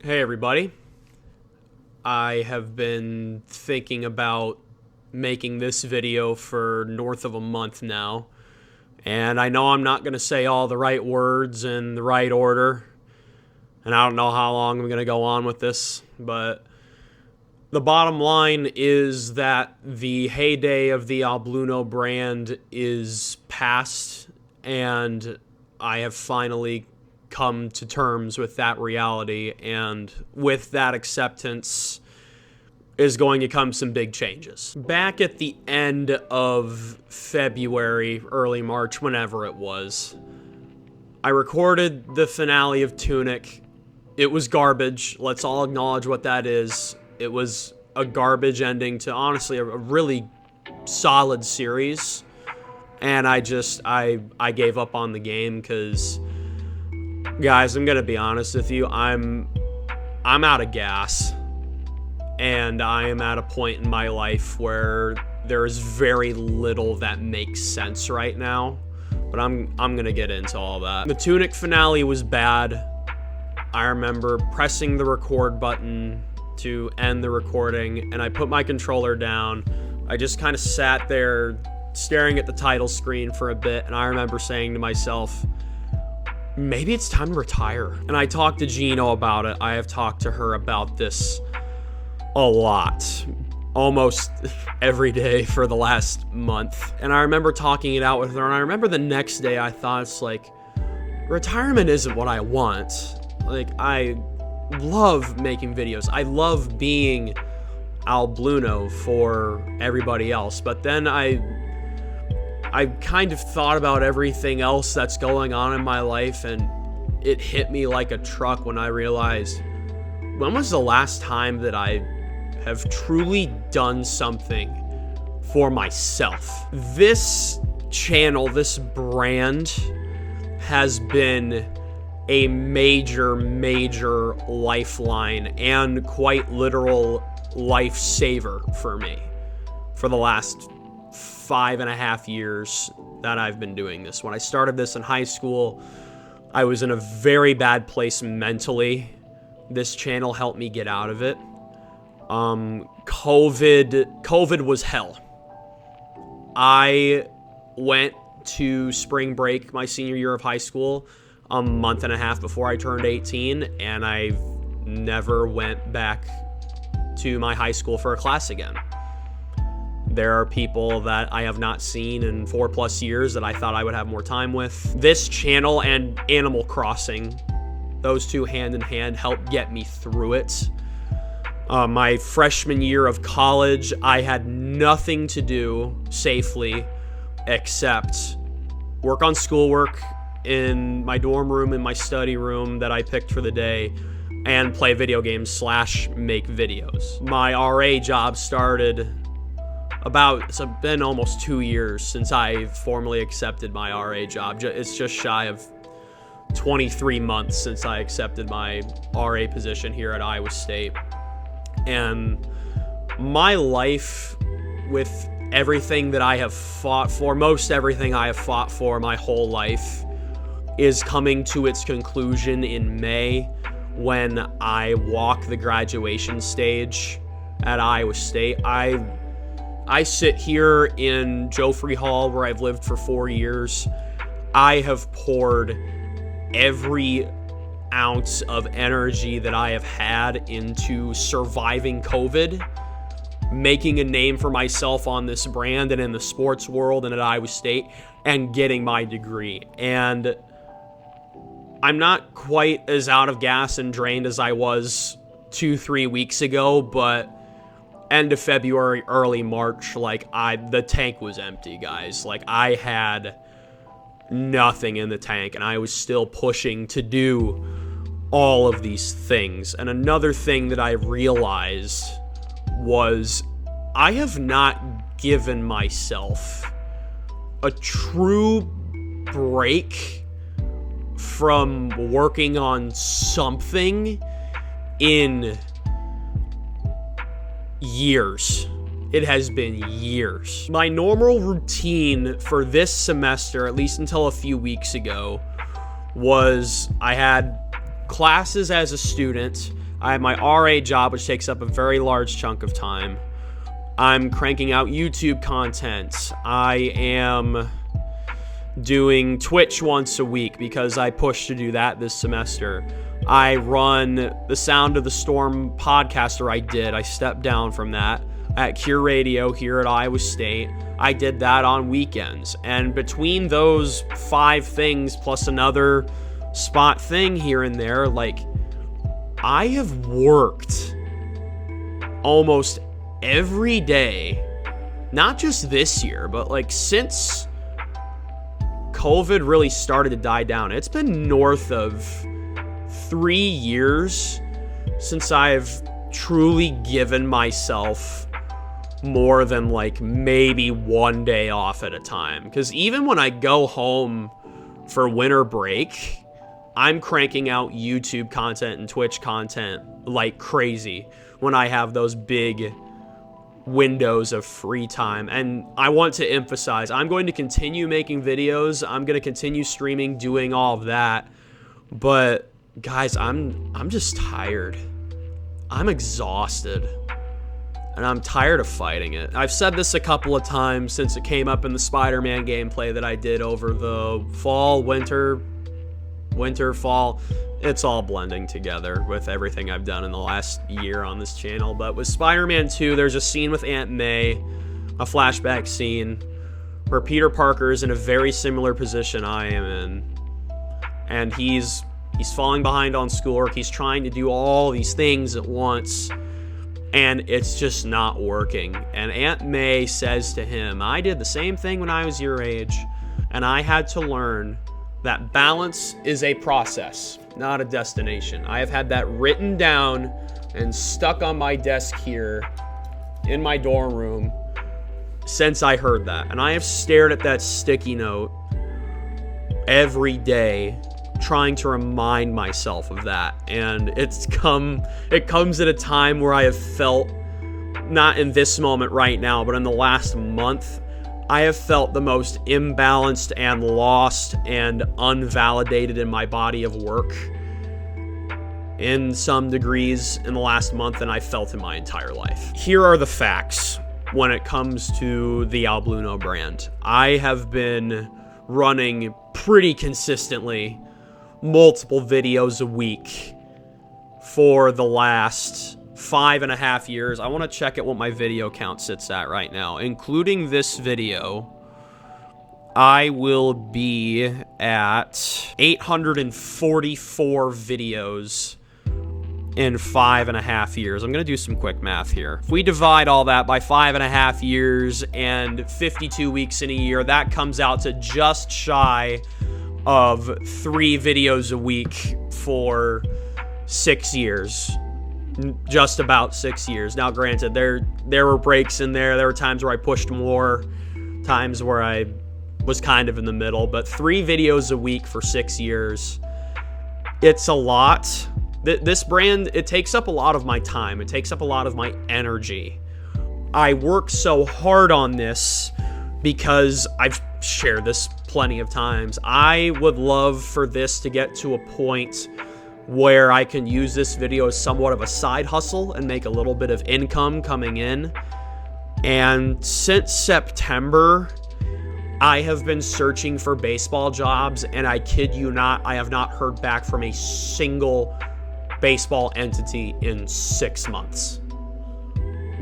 Hey everybody, I have been thinking about making this video for north of a month now, and I know I'm not going to say all the right words in the right order, and I don't know how long I'm going to go on with this, but the bottom line is that the heyday of the Albluno brand is past, and I have finally come to terms with that reality, and with that acceptance is going to come some big changes. Back at the end of February, early March, whenever it was, I recorded the finale of Tunic. It was garbage. Let's all acknowledge what that is. It was a garbage ending to, honestly, a really solid series, and I gave up on the game because, guys, I'm gonna be honest with you, I'm out of gas, and I am at a point in my life where there is very little that makes sense right now, but I'm gonna get into all that. The Tunic finale was bad. I remember pressing the record button to end the recording, and I put my controller down. I just kind of sat there staring at the title screen for a bit, and I remember saying to myself, maybe it's time to retire. And I talked to Geno about it. I have talked to her about this a lot, almost every day for the last month. And I remember talking it out with her, and I remember the next day I thought, it's like, retirement isn't what I want. Like, I love making videos. I love being Albluno for everybody else. But then I kind of thought about everything else that's going on in my life, and it hit me like a truck when I realized, when was the last time that I have truly done something for myself? This channel, this brand, has been a major lifeline and quite literal lifesaver for me for the last 5.5 years that I've been doing this. When I started this in high school, I was in a very bad place mentally. This channel helped me get out of it. COVID was hell. I went to spring break my senior year of high school a month and a half before I turned 18, and I never went back to my high school for a class again. There are people that I have not seen in 4+ years that I thought I would have more time with. This channel and Animal Crossing, those two hand in hand, helped get me through it. My freshman year of college, I had nothing to do safely except work on schoolwork in my dorm room, in my study room that I picked for the day, and play video games / make videos. My RA job started it's been almost 2 years since I formally accepted my RA job. It's just shy of 23 months since I accepted my RA position here at Iowa State. And my life, with everything that I have fought for, most everything I have fought for my whole life, is coming to its conclusion in May when I walk the graduation stage at Iowa State. I sit here in Joffrey Hall, where I've lived for 4 years. I have poured every ounce of energy that I have had into surviving COVID, making a name for myself on this brand and in the sports world and at Iowa State, and getting my degree. And I'm not quite as out of gas and drained as I was 2-3 weeks ago, but end of February, early March, the tank was empty, guys. Like, I had nothing in the tank, and I was still pushing to do all of these things. And another thing that I realized was I have not given myself a true break from working on something in years. It has been years. My normal routine for this semester, at least until a few weeks ago, was I had classes as a student. I have my RA job, which takes up a very large chunk of time. I'm cranking out YouTube content. I am doing Twitch once a week because I pushed to do that this semester. I run the Sound of the Storm podcast, or I stepped down from that at Cure Radio here at Iowa State. I did that on weekends. And between those 5 things plus another spot thing here and there, like, I have worked almost every day, not just this year, but like since COVID really started to die down. It's been north of 3 years since I've truly given myself more than like maybe 1 day off at a time. Because even when I go home for winter break, I'm cranking out YouTube content and Twitch content like crazy when I have those big windows of free time. And I want to emphasize, I'm going to continue making videos. I'm going to continue streaming, doing all of that. But guys, I'm just tired. I'm exhausted. And I'm tired of fighting it. I've said this a couple of times since it came up in the Spider-Man gameplay that I did over the fall, winter, fall. It's all blending together with everything I've done in the last year on this channel. But with Spider-Man 2, there's a scene with Aunt May, a flashback scene, where Peter Parker is in a very similar position I am in. And he's falling behind on schoolwork. He's trying to do all these things at once, and it's just not working. And Aunt May says to him, I did the same thing when I was your age, and I had to learn that balance is a process, not a destination. I have had that written down and stuck on my desk here in my dorm room since I heard that. And I have stared at that sticky note every day, trying to remind myself of that. And it comes at a time where I have felt, not in this moment right now, but in the last month, I have felt the most imbalanced and lost and unvalidated in my body of work in some degrees in the last month than I've felt in my entire life. Here are the facts when it comes to the Albluno brand. I have been running pretty consistently multiple videos a week for the last 5.5 years. I want to check at what my video count sits at right now. Including this video, I will be at 844 videos in 5.5 years. I'm going to do some quick math here. If we divide all that by 5.5 years and 52 weeks in a year, that comes out to just shy of 3 videos a week for 6 years. Just about 6 years. Now, granted, there were breaks in there. There were times where I pushed more, times where I was kind of in the middle, but 3 videos a week for 6 years. It's a lot. This brand, it takes up a lot of my time. It takes up a lot of my energy. I work so hard on this because I've shared this plenty of times. I would love for this to get to a point where I can use this video as somewhat of a side hustle and make a little bit of income coming in. And since September, I have been searching for baseball jobs, and I kid you not, I have not heard back from a single baseball entity in 6 months.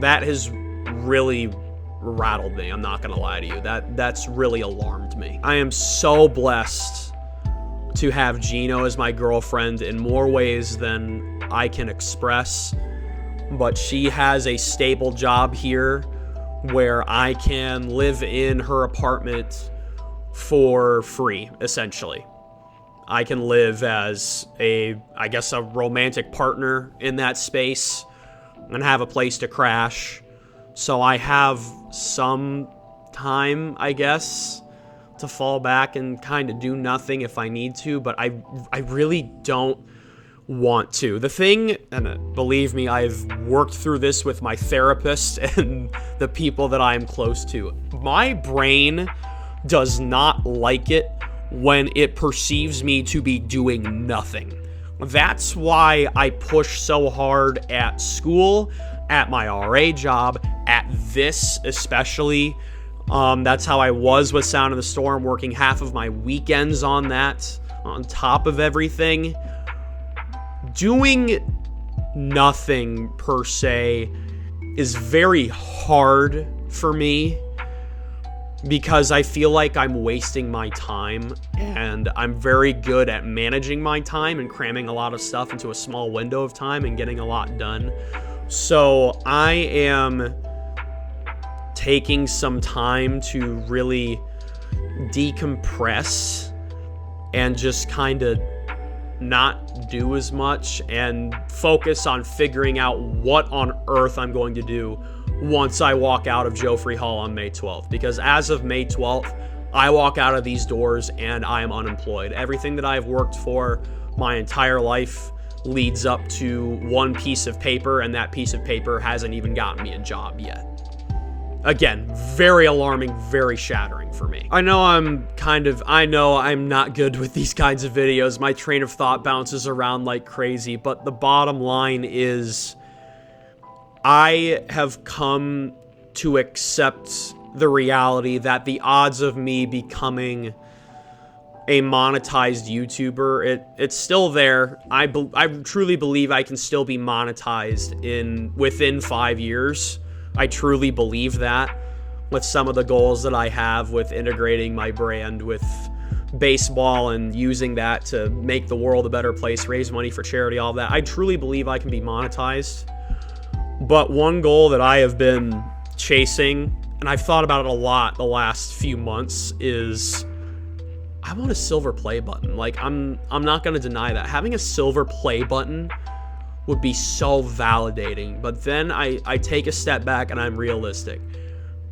That has really rattled me, I'm not gonna lie to you. That's really alarmed me. I am so blessed to have Geno as my girlfriend in more ways than I can express, but she has a stable job here where I can live in her apartment for free, essentially. I can live as a romantic partner in that space and have a place to crash. So I have some time, I guess, to fall back and kind of do nothing if I need to, but I really don't want to. The thing, and believe me, I've worked through this with my therapist and the people that I am close to. My brain does not like it when it perceives me to be doing nothing. That's why I push so hard at school, at my RA job, at this especially. That's how I was with Sound of the Storm, working half of my weekends on that, on top of everything. Doing nothing per se is very hard for me because I feel like I'm wasting my time, and I'm very good at managing my time and cramming a lot of stuff into a small window of time and getting a lot done. So I am taking some time to really decompress and just kind of not do as much and focus on figuring out what on earth I'm going to do once I walk out of Joffrey Hall on May 12th. Because as of May 12th, I walk out of these doors and I am unemployed. Everything that I've worked for my entire life leads up to one piece of paper, and that piece of paper hasn't even gotten me a job yet. Again, very alarming, very shattering for me. I know I'm not good with these kinds of videos. My train of thought bounces around like crazy, but the bottom line is I have come to accept the reality that the odds of me becoming a monetized YouTuber, it's still there. I truly believe I can still be monetized within 5 years. I truly believe that with some of the goals that I have with integrating my brand with baseball and using that to make the world a better place, raise money for charity, all that. I truly believe I can be monetized. But one goal that I have been chasing, and I've thought about it a lot the last few months, is I want a silver play button. Like, I'm not going to deny that. Having a silver play button would be so validating. But then I take a step back and I'm realistic.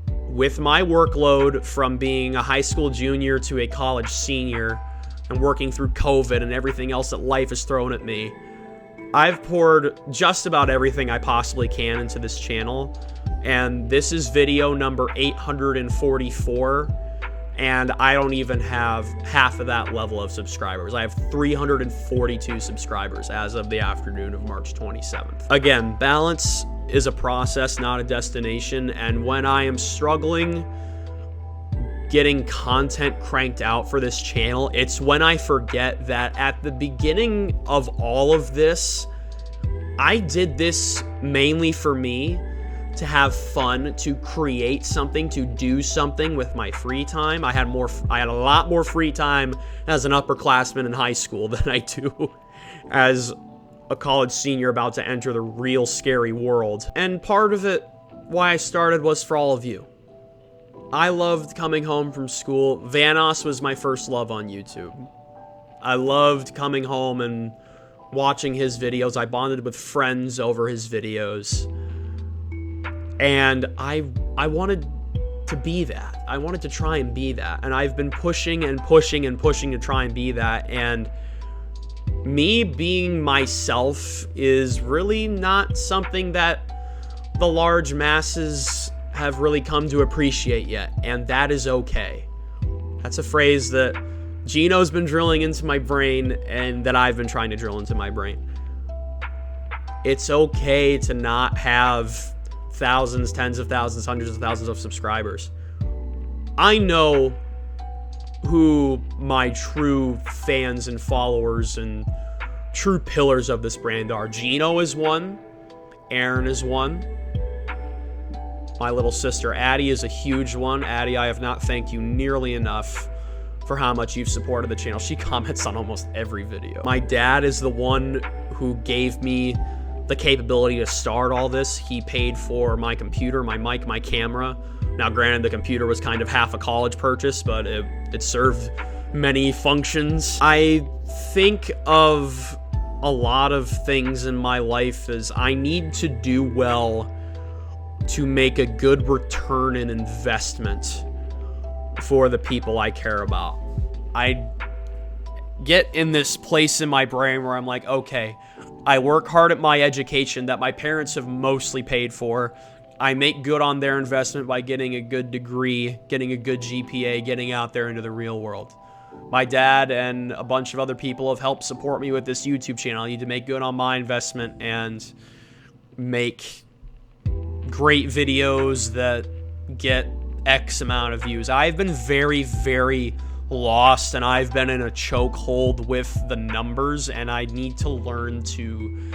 With my workload from being a high school junior to a college senior and working through COVID and everything else that life has thrown at me, I've poured just about everything I possibly can into this channel. And this is video number 844. And I don't even have half of that level of subscribers. I have 342 subscribers as of the afternoon of March 27th. Again, balance is a process, not a destination. And when I am struggling getting content cranked out for this channel, it's when I forget that at the beginning of all of this, I did this mainly for me, to have fun, to create something, to do something with my free time. I had a lot more free time as an upperclassman in high school than I do as a college senior about to enter the real scary world. And part of it, why I started, was for all of you. I loved coming home from school. Vanoss was my first love on YouTube. I loved coming home and watching his videos. I bonded with friends over his videos. And I wanted to be that. I wanted to try and be that. And I've been pushing and pushing and pushing to try and be that. And me being myself is really not something that the large masses have really come to appreciate yet. And that is okay. That's a phrase that Geno's been drilling into my brain and that I've been trying to drill into my brain. It's okay to not have thousands, tens of thousands, hundreds of thousands of subscribers. I know who my true fans and followers and true pillars of this brand are. Geno is one. Aaron is one. My little sister Addie is a huge one. Addie, I have not thanked you nearly enough for how much you've supported the channel. She comments on almost every video. My dad is the one who gave me the capability to start all this. He paid for my computer, my mic, my camera. Now, granted, the computer was kind of half a college purchase, but it served many functions. I think of a lot of things in my life as I need to do well to make a good return and investment for the people I care about. I get in this place in my brain where I'm like, okay, I work hard at my education that my parents have mostly paid for. I make good on their investment by getting a good degree, getting a good GPA, getting out there into the real world. my dad and a bunch of other people have helped support me with this YouTube channel. I need to make good on my investment and make great videos that get X amount of views. I've been very, very lost, and I've been in a chokehold with the numbers, and I need to learn to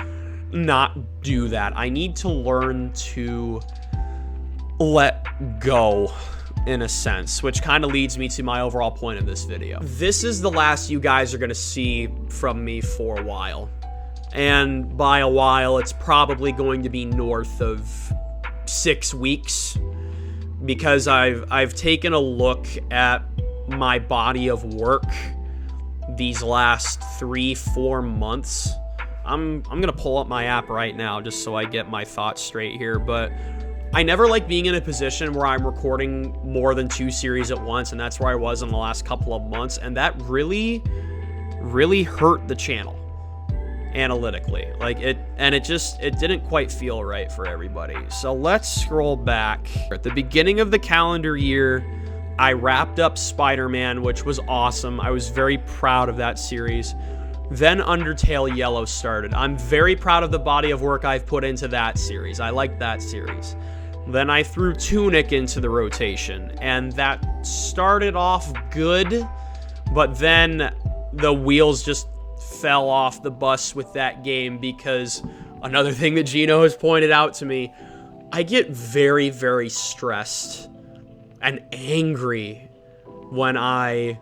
not do that. I need to learn to let go, in a sense, which kind of leads me to my overall point of this video. This is the last you guys are going to see from me for a while. And by a while, it's probably going to be north of 6 weeks, because I've taken a look at my body of work these last 3-4 months. I'm gonna pull up my app right now just so I get my thoughts straight here, but I never like being in a position where I'm recording more than 2 series at once, and that's where I was in the last couple of months, and that really hurt the channel analytically. Like, it didn't quite feel right for everybody. So let's scroll back. At the beginning of the calendar year, I wrapped up Spider-Man, which was awesome. I was very proud of that series. Then Undertale Yellow started. I'm very proud of the body of work I've put into that series. I like that series. Then I threw Tunic into the rotation, and that started off good, but then the wheels just fell off the bus with that game, because another thing that Geno has pointed out to me, I get very, very stressed and angry when I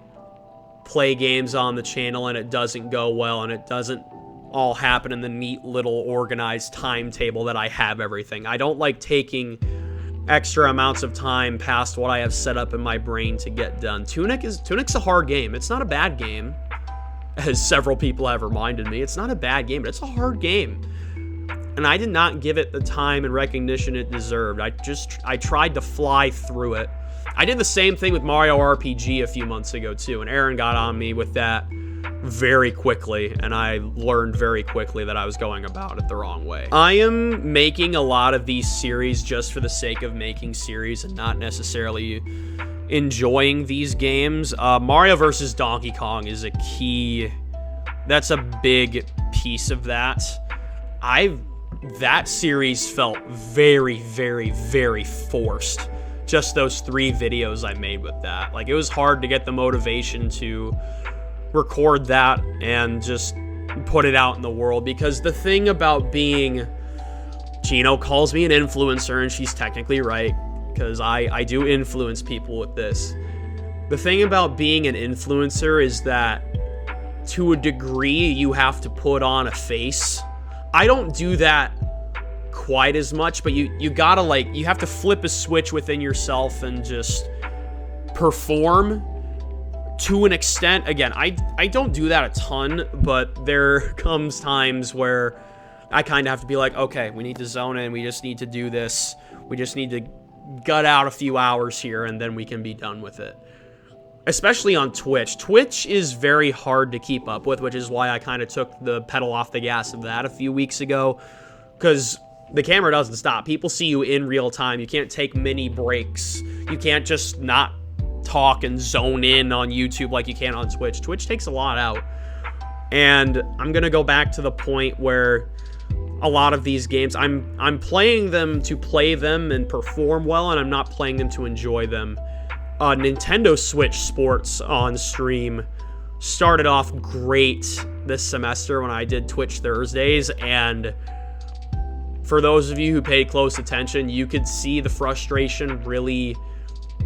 play games on the channel and it doesn't go well and it doesn't all happen in the neat little organized timetable that I have everything. I don't like taking extra amounts of time past what I have set up in my brain to get done. Tunic's a hard game. It's not a bad game, as several people have reminded me. It's not a bad game, but it's a hard game. And I did not give it the time and recognition it deserved. I tried to fly through it. I did the same thing with Mario RPG a few months ago too, and Aaron got on me with that very quickly, and I learned very quickly that I was going about it the wrong way. I am making a lot of these series just for the sake of making series and not necessarily enjoying these games. Mario vs. Donkey Kong is a key. That's a big piece of that. That series felt very, very, very forced. Just those 3 videos I made with that. Like, it was hard to get the motivation to record that and just put it out in the world, because the thing about being, Geno calls me an influencer, and she's technically right, because I do influence people with this. The thing about being an influencer is that to a degree you have to put on a face. I don't do that quite as much, but you gotta, like, you have to flip a switch within yourself and just perform to an extent. Again, I don't do that a ton, but there comes times where I kind of have to be like, okay, we need to zone in, we just need to do this, we just need to gut out a few hours here, and then we can be done with it. Especially on Twitch. Twitch is very hard to keep up with, which is why I kind of took the pedal off the gas of that a few weeks ago, because the camera doesn't stop. People see you in real time. You can't take mini breaks. You can't just not talk and zone in on YouTube like you can on Twitch. Twitch takes a lot out. And I'm going to go back to the point where a lot of these games, I'm playing them to play them and perform well, and I'm not playing them to enjoy them. Nintendo Switch Sports on stream started off great this semester when I did Twitch Thursdays, and for those of you who paid close attention, you could see the frustration really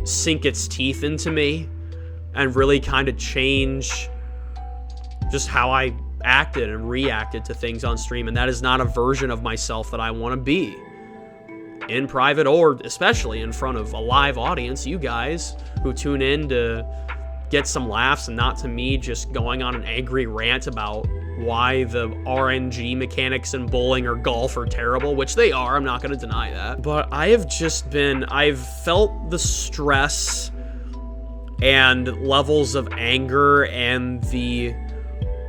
sink its teeth into me and really kind of change just how I acted and reacted to things on stream, and that is not a version of myself that I want to be in private, or especially in front of a live audience, you guys who tune in to get some laughs and not to me just going on an angry rant about why the RNG mechanics in bowling or golf are terrible, which they are, I'm not going to deny that. But I've felt the stress and levels of anger and the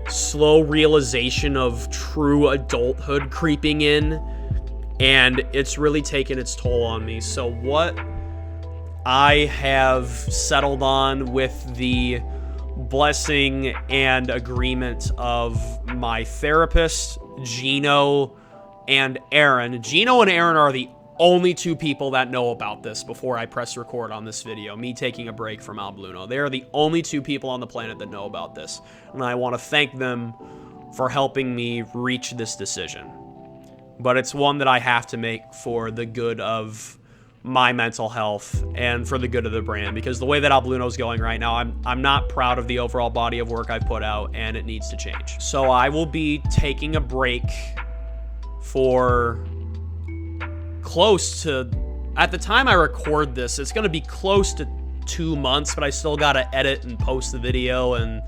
slow realization of true adulthood creeping in, and it's really taken its toll on me. So what I have settled on with the blessing and agreement of my therapist, Geno and Aaron. Geno and Aaron are the only two people that know about this before I press record on this video, me taking a break from Albluno. They are the only two people on the planet that know about this, and I want to thank them for helping me reach this decision. But it's one that I have to make for the good of my mental health and for the good of the brand, because the way that Albluno is going right now, I'm not proud of the overall body of work I've put out, and it needs to change. So I will be taking a break for close to, at the time I record this, it's going to be close to 2 months, but I still got to edit and post the video and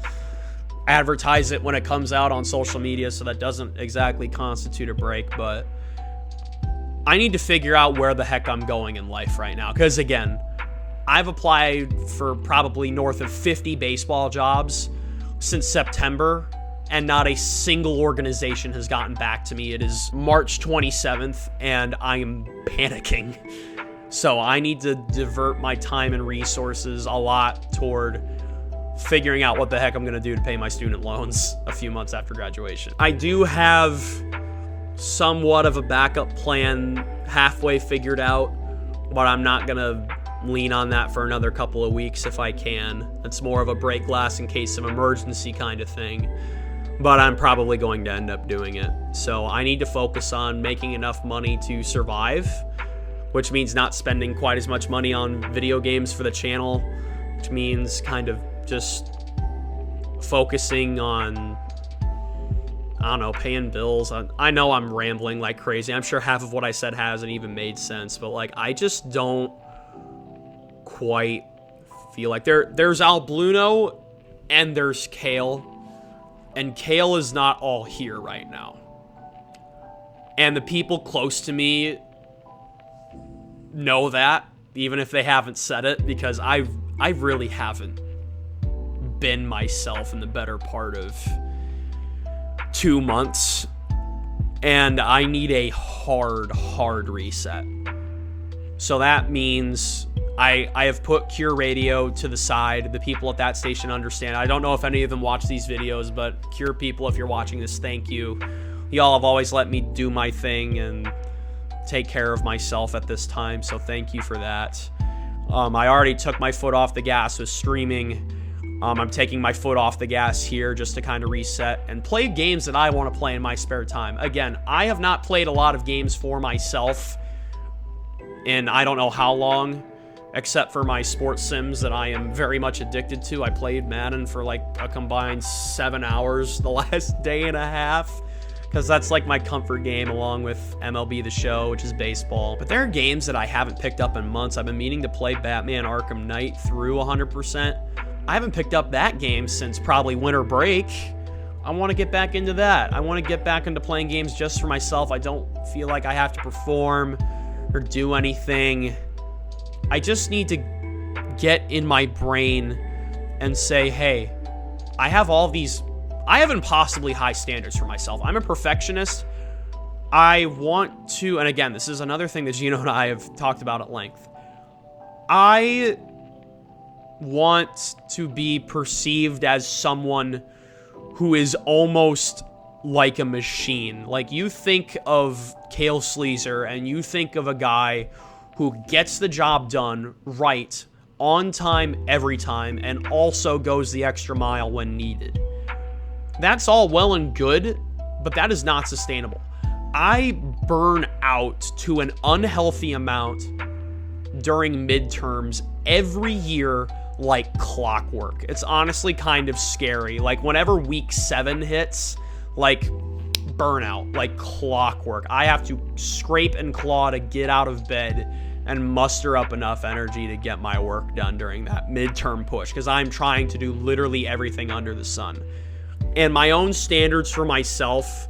advertise it when it comes out on social media, so that doesn't exactly constitute a break. But I need to figure out where the heck I'm going in life right now, because again, I've applied for probably north of 50 baseball jobs since September, and not a single organization has gotten back to me. It is March 27th, and I am panicking. So I need to divert my time and resources a lot toward figuring out what the heck I'm going to do to pay my student loans a few months after graduation. I do have somewhat of a backup plan halfway figured out, but I'm not going to lean on that for another couple of weeks if I can. It's more of a break glass in case of emergency kind of thing. But I'm probably going to end up doing it. So I need to focus on making enough money to survive, which means not spending quite as much money on video games for the channel, which means kind of just focusing on, I don't know, paying bills. I know I'm rambling like crazy. I'm sure half of what I said hasn't even made sense, but like, I just don't quite feel like there's Albluno and there's Kale. And Kale is not all here right now. And the people close to me know that, even if they haven't said it, because I really haven't been myself in the better part of 2 months. And I need a hard reset. So that means I have put Cure Radio to the side. The people at that station understand. I don't know if any of them watch these videos, but Cure people, if you're watching this, thank you. Y'all have always let me do my thing and take care of myself at this time, so thank you for that. I already took my foot off the gas with streaming. I'm taking my foot off the gas here just to kind of reset and play games that I want to play in my spare time. Again, I have not played a lot of games for myself in I don't know how long, except for my sports sims that I am very much addicted to. I played Madden for like a combined 7 hours the last day and a half, because that's like my comfort game along with MLB The Show, which is baseball. But there are games that I haven't picked up in months. I've been meaning to play Batman Arkham Knight through 100%. I haven't picked up that game since probably winter break. I want to get back into that. I want to get back into playing games just for myself. I don't feel like I have to perform or do anything. I just need to get in my brain and say, hey, I have impossibly high standards for myself. I'm a perfectionist. I want to, and again, this is another thing that Geno and I have talked about at length. I want to be perceived as someone who is almost like a machine. Like, you think of Kale Sleazer and you think of a guy who gets the job done right, on time, every time, and also goes the extra mile when needed. That's all well and good, but that is not sustainable. I burn out to an unhealthy amount during midterms every year like clockwork. It's honestly kind of scary. Like, whenever week 7 hits, like, burnout, like clockwork. I have to scrape and claw to get out of bed and muster up enough energy to get my work done during that midterm push, because I'm trying to do literally everything under the sun. And my own standards for myself,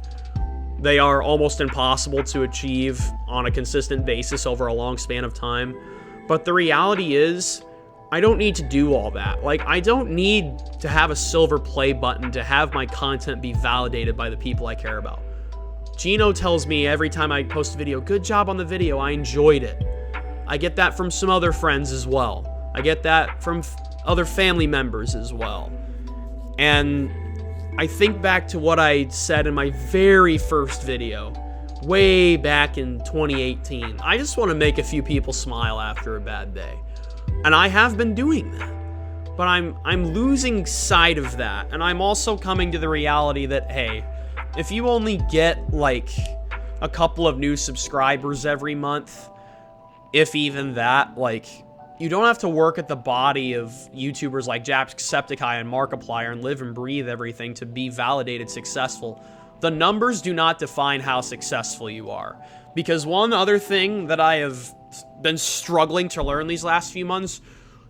they are almost impossible to achieve on a consistent basis over a long span of time. But the reality is, I don't need to do all that. Like, I don't need to have a silver play button to have my content be validated by the people I care about. Geno tells me every time I post a video, good job on the video, I enjoyed it. I get that from some other friends as well. I get that from other family members as well. And I think back to what I said in my very first video, way back in 2018. I just want to make a few people smile after a bad day. And I have been doing that. But I'm losing sight of that. And I'm also coming to the reality that, hey, if you only get like a couple of new subscribers every month, if even that, like, you don't have to work at the body of YouTubers like Jacksepticeye and Markiplier and live and breathe everything to be validated successful. The numbers do not define how successful you are. Because one other thing that I have been struggling to learn these last few months,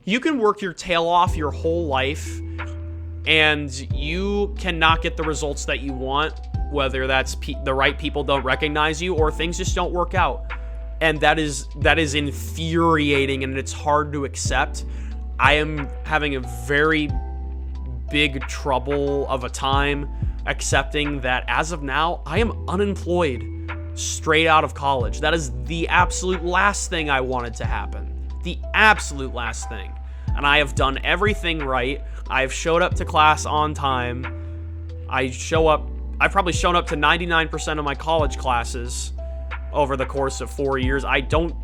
you can work your tail off your whole life and you cannot get the results that you want, whether that's the right people don't recognize you or things just don't work out. And that is infuriating, and it's hard to accept. I am having a very big trouble of a time accepting that as of now, I am unemployed straight out of college. That is the absolute last thing I wanted to happen. The absolute last thing. And I have done everything right. I've showed up to class on time. I've probably shown up to 99% of my college classes over the course of 4 years. I don't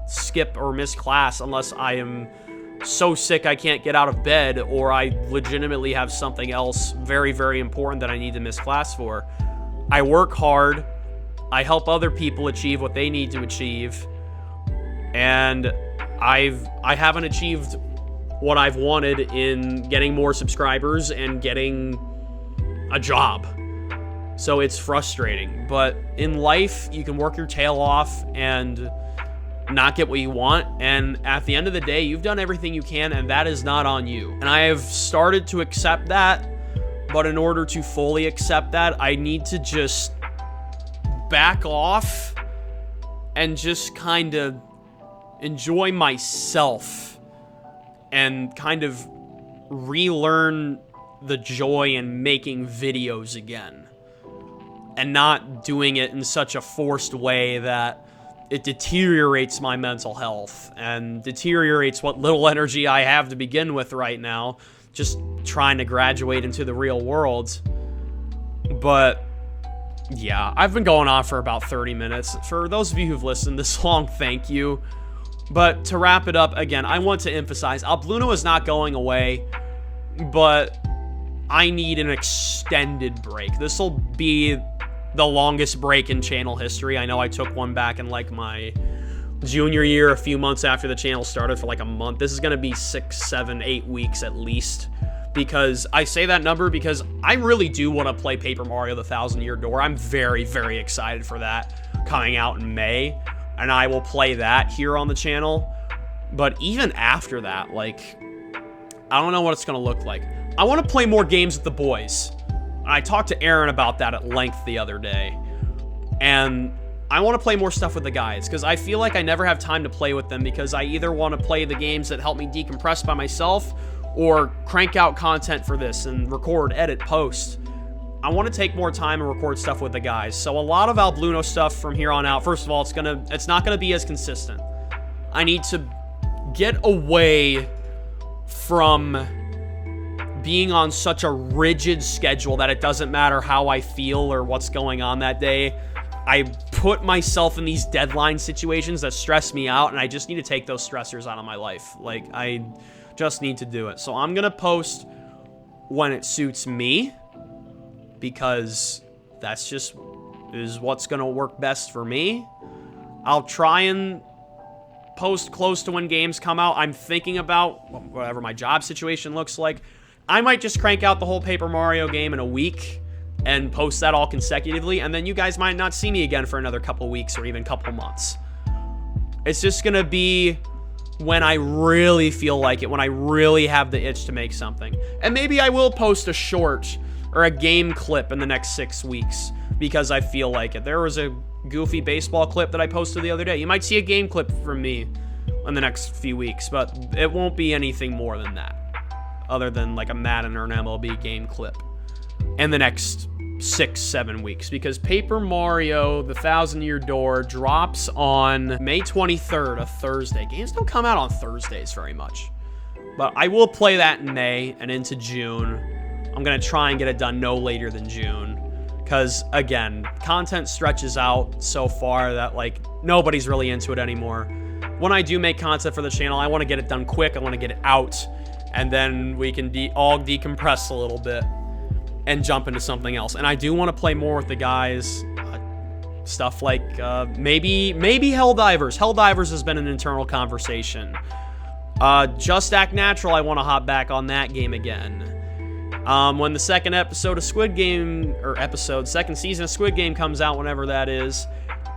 skip or miss class unless I am so sick I can't get out of bed or I legitimately have something else very, very important that I need to miss class for. I work hard. I help other people achieve what they need to achieve. And I haven't achieved what I've wanted in getting more subscribers and getting a job. So it's frustrating, but in life, you can work your tail off and not get what you want, and at the end of the day, you've done everything you can, and that is not on you. And I have started to accept that, but in order to fully accept that, I need to just back off and just kind of enjoy myself and kind of relearn the joy in making videos again. And not doing it in such a forced way that it deteriorates my mental health and deteriorates what little energy I have to begin with right now, just trying to graduate into the real world. But yeah, I've been going on for about 30 minutes. For those of you who've listened this long, thank you. But to wrap it up, again, I want to emphasize, Albluno is not going away, but I need an extended break. This will be the longest break in channel history. I know I took one back in like my junior year, a few months after the channel started for like a month. This is going to be 6, 7, 8 weeks at least. Because I say that number because I really do want to play Paper Mario The Thousand Year Door. I'm very, very excited for that coming out in May. And I will play that here on the channel. But even after that, like, I don't know what it's going to look like. I want to play more games with the boys. I talked to Aaron about that at length the other day. And I want to play more stuff with the guys, because I feel like I never have time to play with them, because I either want to play the games that help me decompress by myself, or crank out content for this and record, edit, post. I want to take more time and record stuff with the guys. So a lot of Albluno stuff from here on out. First of all, it's not going to be as consistent. I need to get away from being on such a rigid schedule that it doesn't matter how I feel or what's going on that day. I put myself in these deadline situations that stress me out, and I just need to take those stressors out of my life. Like, I just need to do it. So I'm going to post when it suits me, because that's just is what's going to work best for me. I'll try and post close to when games come out. I'm thinking about whatever my job situation looks like. I might just crank out the whole Paper Mario game in a week and post that all consecutively, and then you guys might not see me again for another couple weeks or even couple months. It's just going to be when I really feel like it, when I really have the itch to make something. And maybe I will post a short or a game clip in the next 6 weeks because I feel like it. There was a goofy baseball clip that I posted the other day. You might see a game clip from me in the next few weeks, but it won't be anything more than that, other than like a Madden or an MLB game clip in the next 6, 7 weeks, because Paper Mario The Thousand Year Door drops on May 23rd, a Thursday. Games don't come out on Thursdays very much, but I will play that in May and into June I'm going to try and get it done no later than June. Because, again, content stretches out so far that, like, nobody's really into it anymore. When I do make content for the channel, I want to get it done quick. I want to get it out. And then we can all decompress a little bit and jump into something else. And I do want to play more with the guys. Stuff like maybe Helldivers. Helldivers has been an internal conversation. Just Act Natural, I want to hop back on that game again. When the second episode of Squid Game, second season of Squid Game comes out, whenever that is,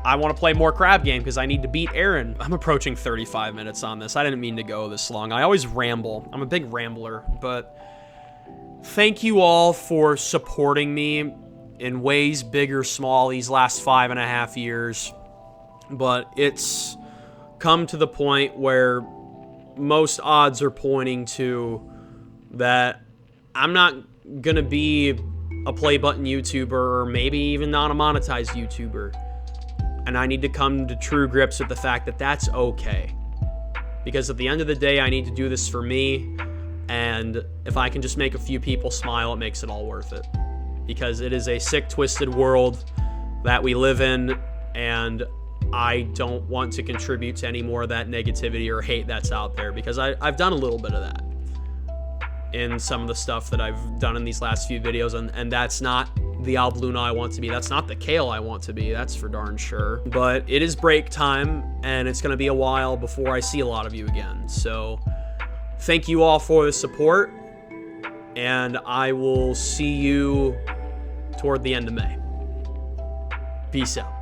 I want to play more Crab Game because I need to beat Aaron. I'm approaching 35 minutes on this. I didn't mean to go this long. I always ramble. I'm a big rambler, but thank you all for supporting me in ways big or small these last 5.5 years. But it's come to the point where most odds are pointing to that I'm not gonna be a play button YouTuber, or maybe even not a monetized YouTuber. And I need to come to true grips with the fact that that's okay. Because at the end of the day, I need to do this for me. And if I can just make a few people smile, it makes it all worth it. Because it is a sick, twisted world that we live in. And I don't want to contribute to any more of that negativity or hate that's out there. Because I've done a little bit of that in some of the stuff that I've done in these last few videos, and that's not the Albluno I want to be. That's not the Kale I want to be, that's for darn sure. But it is break time, and it's gonna be a while before I see a lot of you again. So thank you all for the support, and I will see you toward the end of May. Peace out.